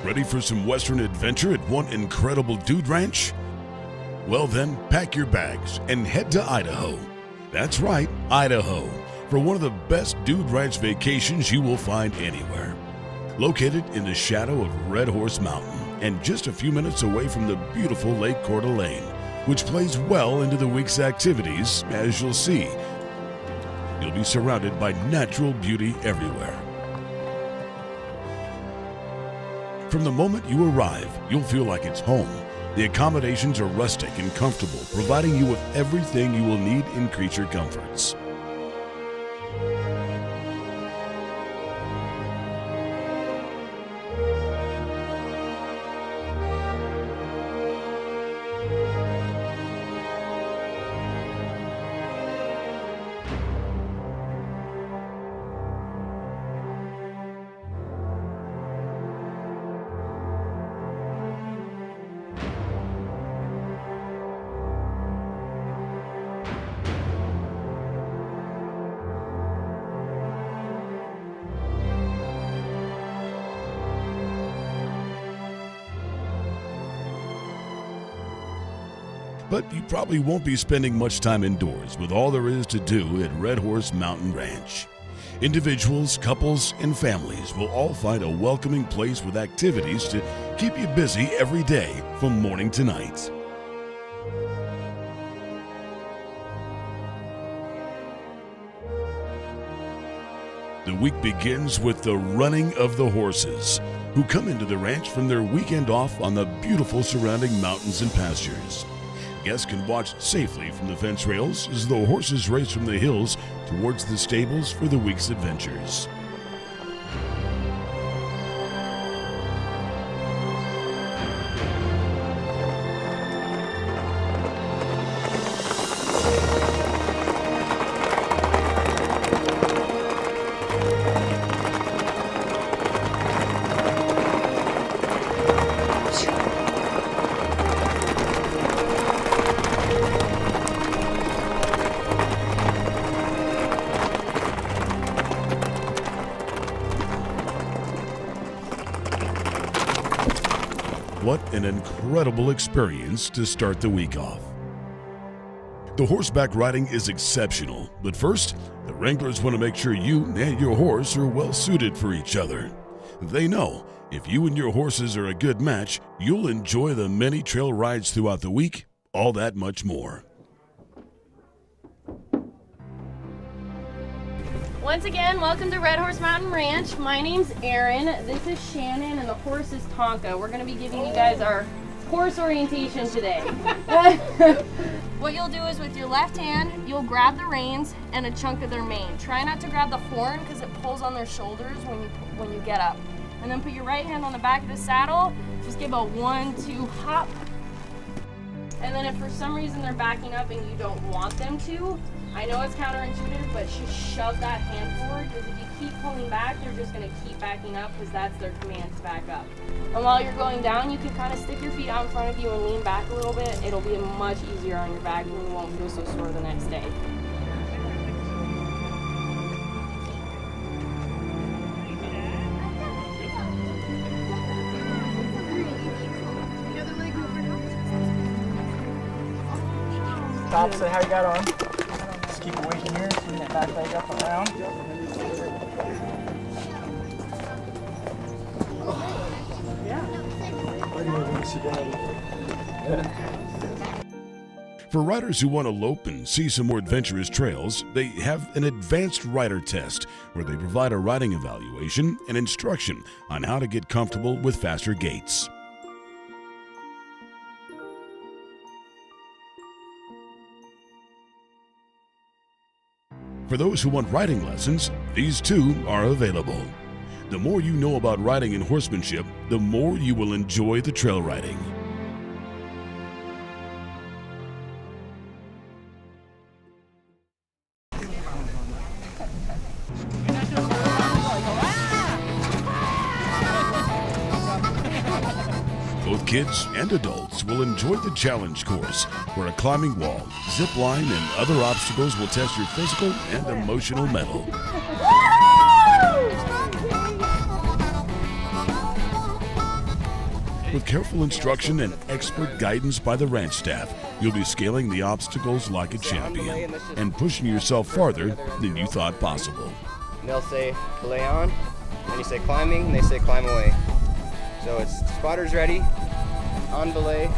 Ready for some Western adventure at one incredible dude ranch? Well then, pack your bags and head to Idaho. That's right, Idaho, for one of the best dude ranch vacations you will find anywhere. Located in the shadow of Red Horse Mountain and just a few minutes away from the beautiful Lake Coeur d'Alene, which plays well into the week's activities, as you'll see. You'll be surrounded by natural beauty everywhere. From the moment you arrive, you'll feel like it's home. The accommodations are rustic and comfortable, providing you with everything you will need in creature comforts. But you probably won't be spending much time indoors with all there is to do at Red Horse Mountain Ranch. Individuals, couples, and families will all find a welcoming place with activities to keep you busy every day from morning to night. The week begins with the running of the horses, who come into the ranch from their weekend off on the beautiful surrounding mountains and pastures. Guests can watch safely from the fence rails as the horses race from the hills towards the stables for the week's adventures. What an incredible experience to start the week off. The horseback riding is exceptional, but first, the wranglers want to make sure you and your horse are well suited for each other. They know if you and your horses are a good match, you'll enjoy the many trail rides throughout the week, all that much more. Once again, welcome to Red Horse Mountain Ranch. My name's Erin, this is Shannon, and the horse is Tonka. We're going to be giving you guys our horse orientation today. What you'll do is with your left hand, you'll grab the reins and a chunk of their mane. Try not to grab the horn because it pulls on their shoulders when you get up. And then put your right hand on the back of the saddle, just give a 1-2 hop. And then if for some reason they're backing up and you don't want them to, I know it's counterintuitive, but just shove that hand forward, because if you keep pulling back, they're just going to keep backing up because that's their command to back up. And while you're going down, you can kind of stick your feet out in front of you and lean back a little bit. It'll be much easier on your back and you won't feel so sore the next day. Opposite how you got on. Just keep it weighting here, swing that back leg up and around. For riders who want to lope and see some more adventurous trails, they have an advanced rider test where they provide a riding evaluation and instruction on how to get comfortable with faster gaits. For those who want riding lessons, these too are available. The more you know about riding and horsemanship, the more you will enjoy the trail riding. Both kids and adults will enjoy the challenge course, where a climbing wall, zip line, and other obstacles will test your physical and emotional mettle. With careful instruction and expert guidance by the ranch staff, you'll be scaling the obstacles like a champion and pushing yourself farther than you thought possible. And they'll say belay on, and you say climbing, and they say climb away. So it's spotters ready, on belay.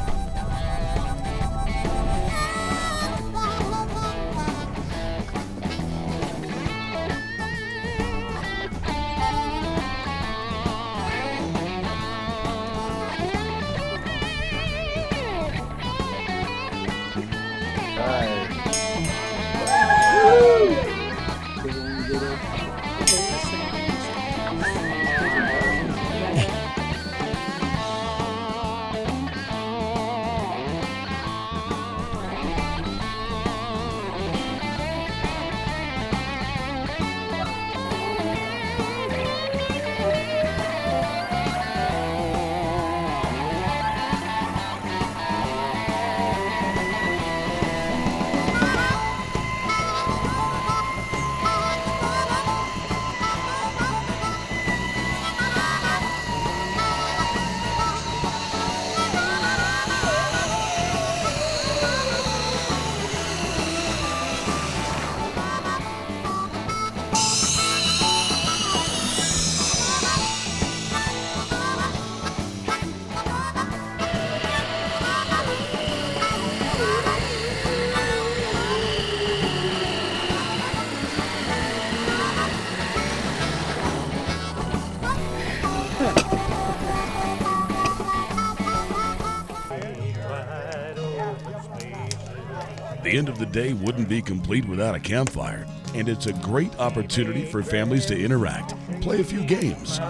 The end of the day wouldn't be complete without a campfire, and it's a great opportunity for families to interact, play a few games,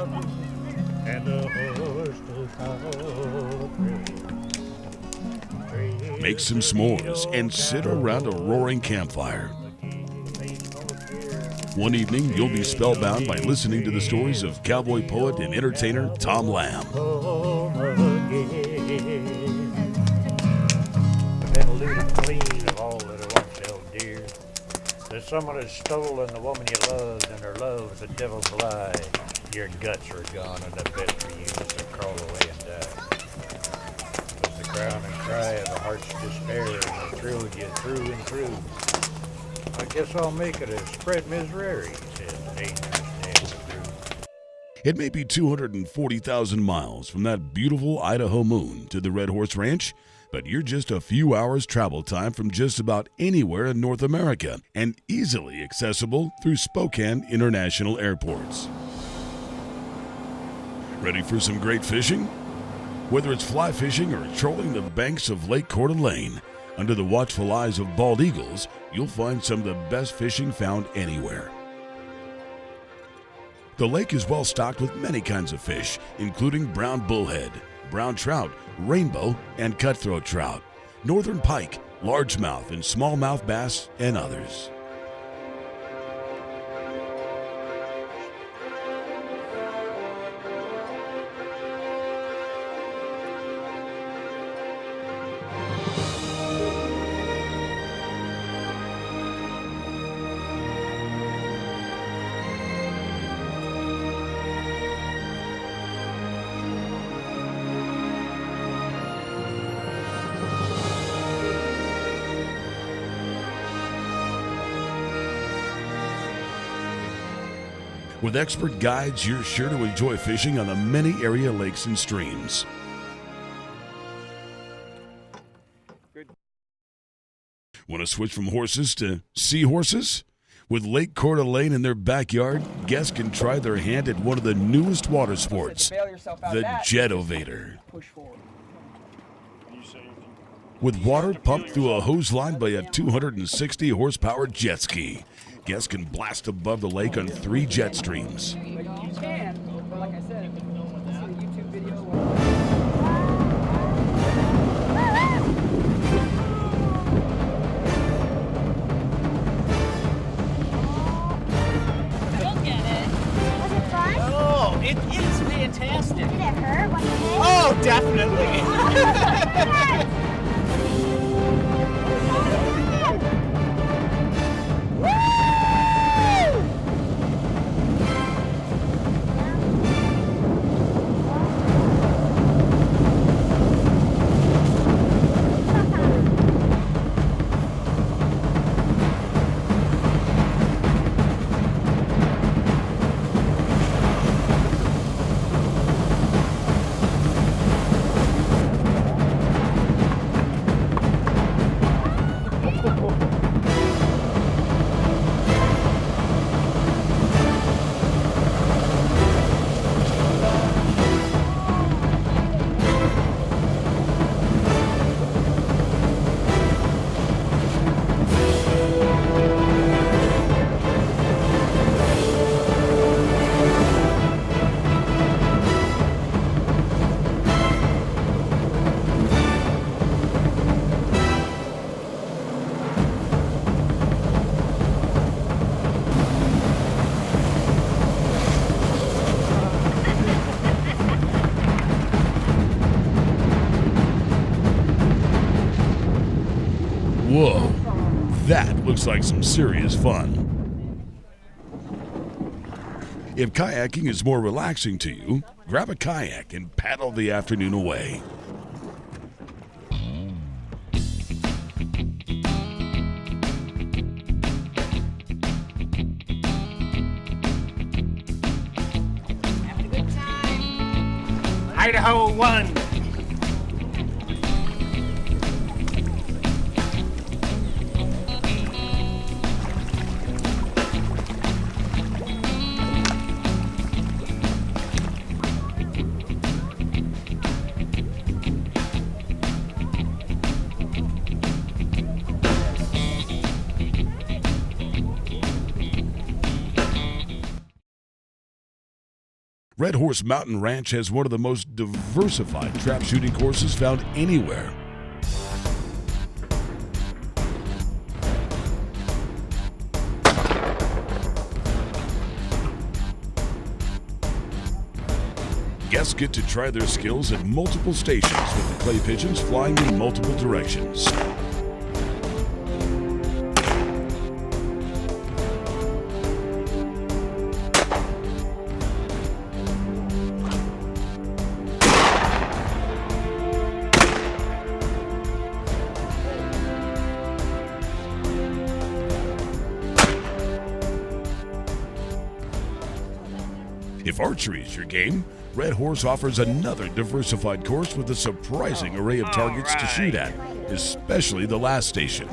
make some s'mores, and sit around a roaring campfire. One evening, you'll be spellbound by listening to the stories of cowboy poet and entertainer Tom Lamb. Been looted clean of all that are once held dear. That someone has stolen the woman you loved, and her love's a devil's lie. Your guts are gone, and I bet for you to crawl away and die. With the crown and cry of a heart's despair, and it thrilled you through and through. I guess I'll make it a spread misery, said the dangerous Nancy Drew. It may be 240,000 miles from that beautiful Idaho moon to the Red Horse Ranch, but you're just a few hours travel time from just about anywhere in North America and easily accessible through Spokane International Airports. Ready for some great fishing? Whether it's fly fishing or trolling the banks of Lake Coeur d'Alene, under the watchful eyes of bald eagles, you'll find some of the best fishing found anywhere. The lake is well stocked with many kinds of fish, including brown bullhead, brown trout, rainbow, and cutthroat trout, northern pike, largemouth and smallmouth bass, and others. With expert guides, you're sure to enjoy fishing on the many area lakes and streams. Want to switch from horses to seahorses? With Lake Coeur d'Alene in their backyard, guests can try their hand at one of the newest water sports, the Jetovator. Push forward. with water pumped through a hose line by a 260 horsepower jet ski. Guests can blast above the lake on 3 jet streams. You can, but like I said, if you see a YouTube video You'll get it. Was it fun? Oh, it is fantastic. Did it hurt when you hit? Oh, definitely. Whoa, that looks like some serious fun. If kayaking is more relaxing to you, grab a kayak and paddle the afternoon away. Idaho 1. Red Horse Mountain Ranch has one of the most diversified trap shooting courses found anywhere. Guests get to try their skills at multiple stations with the clay pigeons flying in multiple directions. If archery is your game, Red Horse offers another diversified course with a surprising array of targets to shoot at, especially the last station.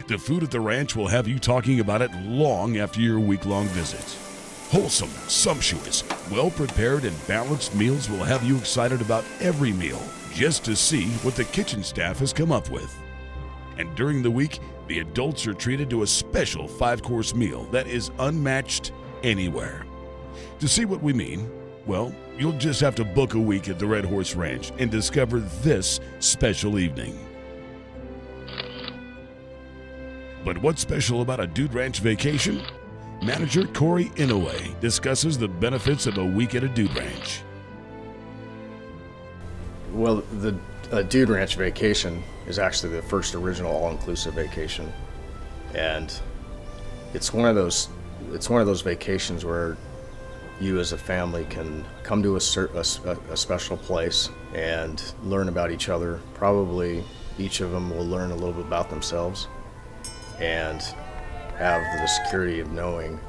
The food at the ranch will have you talking about it long after your week-long visit. Wholesome, sumptuous, well-prepared, and balanced meals will have you excited about every meal just to see what the kitchen staff has come up with. And during the week, the adults are treated to a special 5-course meal that is unmatched anywhere. To see what we mean, well, you'll just have to book a week at the Red Horse Ranch and discover this special evening. But what's special about a Dude Ranch vacation? Manager Corey Inouye discusses the benefits of a week at a Dude Ranch. Well, the Dude Ranch vacation is actually the first original all-inclusive vacation, and it's one of those vacations where you as a family can come to a special place and learn about each other. Probably each of them will learn a little bit about themselves and have the security of knowing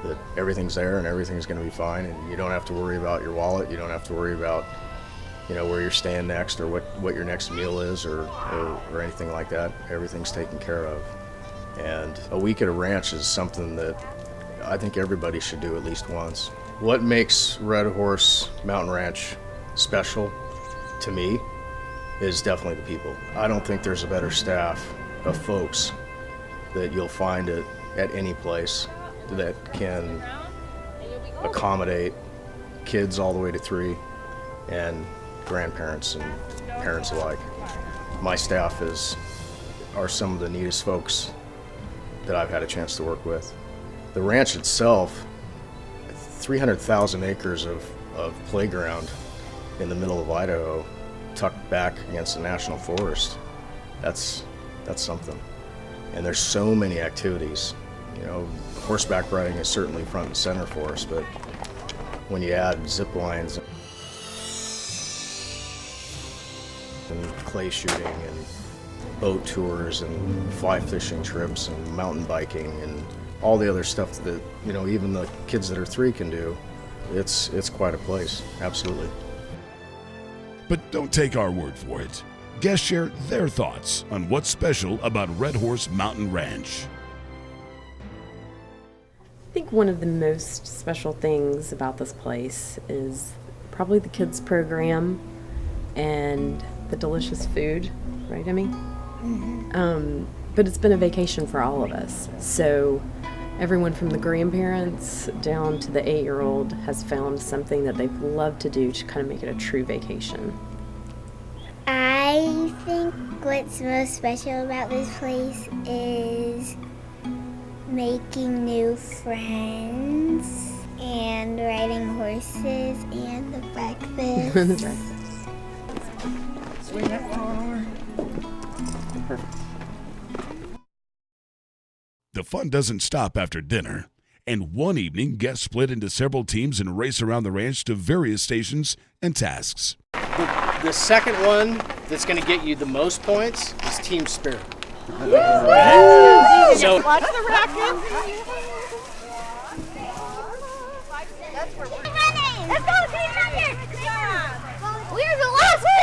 that everything's there and everything's going to be fine, and you don't have to worry about your wallet. You don't have to worry about, you know, where you're staying next or what your next meal is or anything like that. Everything's taken care of. And a week at a ranch is something that I think everybody should do at least once. What makes Red Horse Mountain Ranch special to me is definitely the people. I don't think there's a better staff of folks that you'll find at any place that can accommodate kids all the way to 3 and grandparents and parents alike. My staff are some of the neatest folks that I've had a chance to work with. The ranch itself, 300,000 acres of playground in the middle of Idaho, tucked back against the National Forest. That's something. And there's so many activities. You know, horseback riding is certainly front and center for us, but when you add zip lines and clay shooting and boat tours and fly fishing trips and mountain biking and all the other stuff that, you know, even the kids that are 3 can do, it's quite a place, absolutely. But don't take our word for it. Guests share their thoughts on what's special about Red Horse Mountain Ranch. I think one of the most special things about this place is probably the kids program and the delicious food, right, Emmy? Mm-hmm. But it's been a vacation for all of us. So everyone from the grandparents down to the 8-year-old has found something that they've loved to do to kind of make it a true vacation. I think what's most special about this place is making new friends and riding horses and the breakfast. That's right. Swing that one over. Perfect. The fun doesn't stop after dinner, and one evening guests split into several teams and race around the ranch to various stations and tasks. The second one that's going to get you the most points is Team Spirit. So Watch the racket. Let's go, Team Thunder! We're the last one!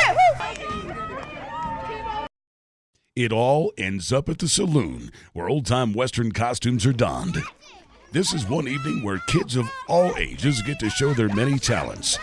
It all ends up at the saloon, where old-time Western costumes are donned. This is one evening where kids of all ages get to show their many talents.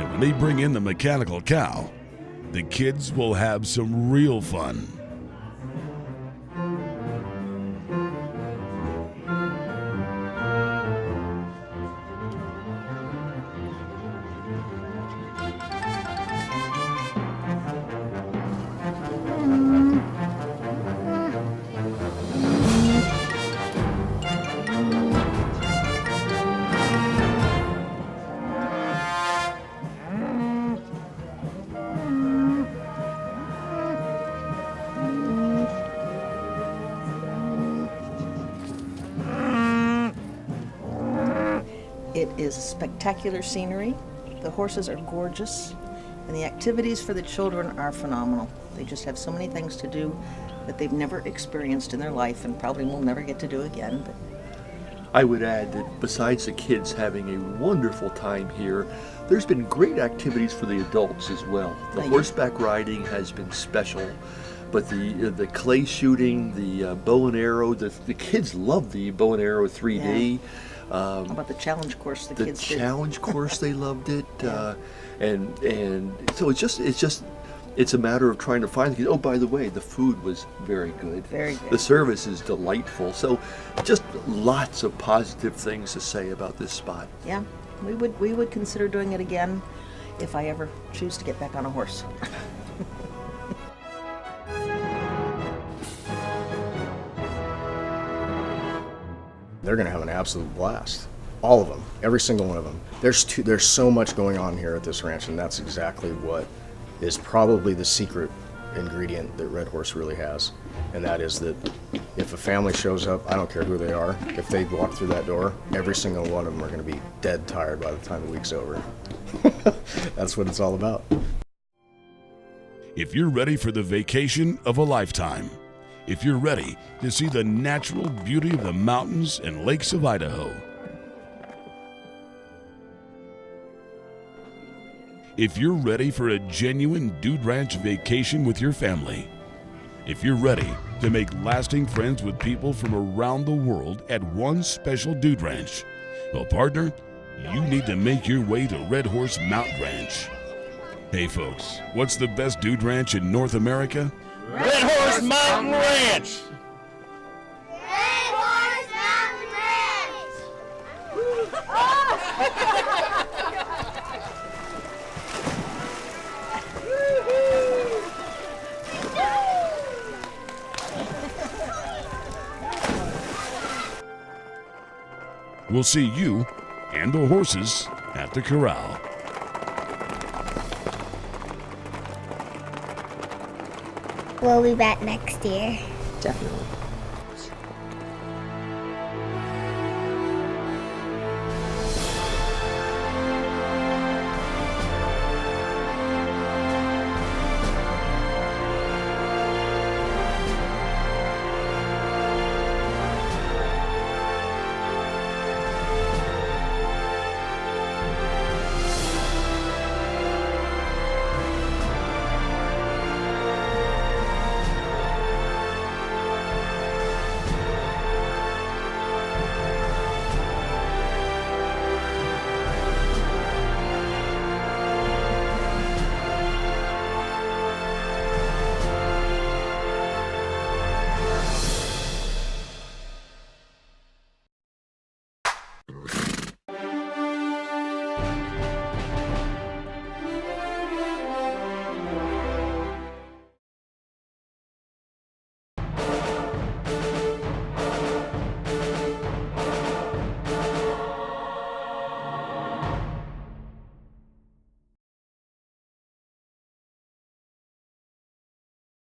When they bring in the mechanical cow, the kids will have some real fun. It is spectacular scenery. The horses are gorgeous, and the activities for the children are phenomenal. They just have so many things to do that they've never experienced in their life and probably will never get to do again. But I would add that besides the kids having a wonderful time here, there's been great activities for the adults as well. The horseback riding has been special, but the clay shooting, the bow and arrow, the kids love the bow and arrow 3D. How about the challenge course the kids did? The challenge course, they loved it, and so it's a matter of trying to find the kids. Oh, by the way, the food was very good. Very good. The service is delightful. So, just lots of positive things to say about this spot. Yeah, we would consider doing it again if I ever choose to get back on a horse. They're going to have an absolute blast. All of them, every single one of them. There's so much going on here at this ranch, and that's exactly what is probably the secret ingredient that Red Horse really has. And that is that if a family shows up, I don't care who they are, if they walk through that door, every single one of them are going to be dead tired by the time the week's over. That's what it's all about. If you're ready for the vacation of a lifetime, if you're ready to see the natural beauty of the mountains and lakes of Idaho, if you're ready for a genuine Dude Ranch vacation with your family, if you're ready to make lasting friends with people from around the world at one special Dude Ranch, well, partner, you need to make your way to Red Horse Mountain Ranch. Hey folks, what's the best Dude Ranch in North America? Red Horse Mountain Ranch! Red Horse Mountain Ranch! We'll see you and the horses at the corral. We'll be back next year. Definitely.